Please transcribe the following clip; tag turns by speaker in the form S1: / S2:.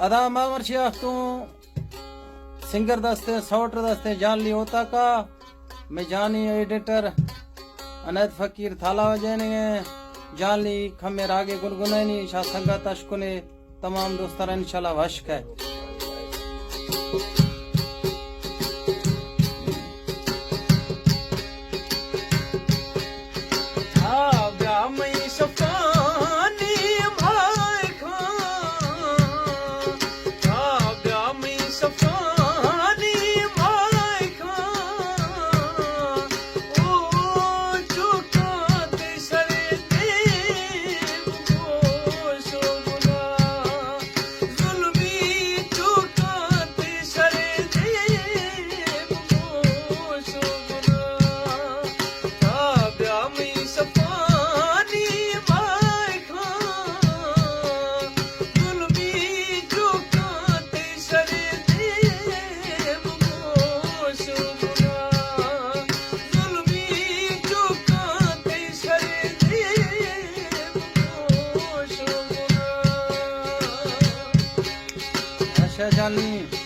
S1: अदा मर्शिया तू सिंगर दस्ते सौटर दस्ते जान ली होता का मैं जानी एडिटर अनैत फकीर थाला वजैने जान ली खमे रागे गुनगुनैनी शाह संगत अशकुने तमाम दोस्तार इंशाल्लाह वश्क है जानी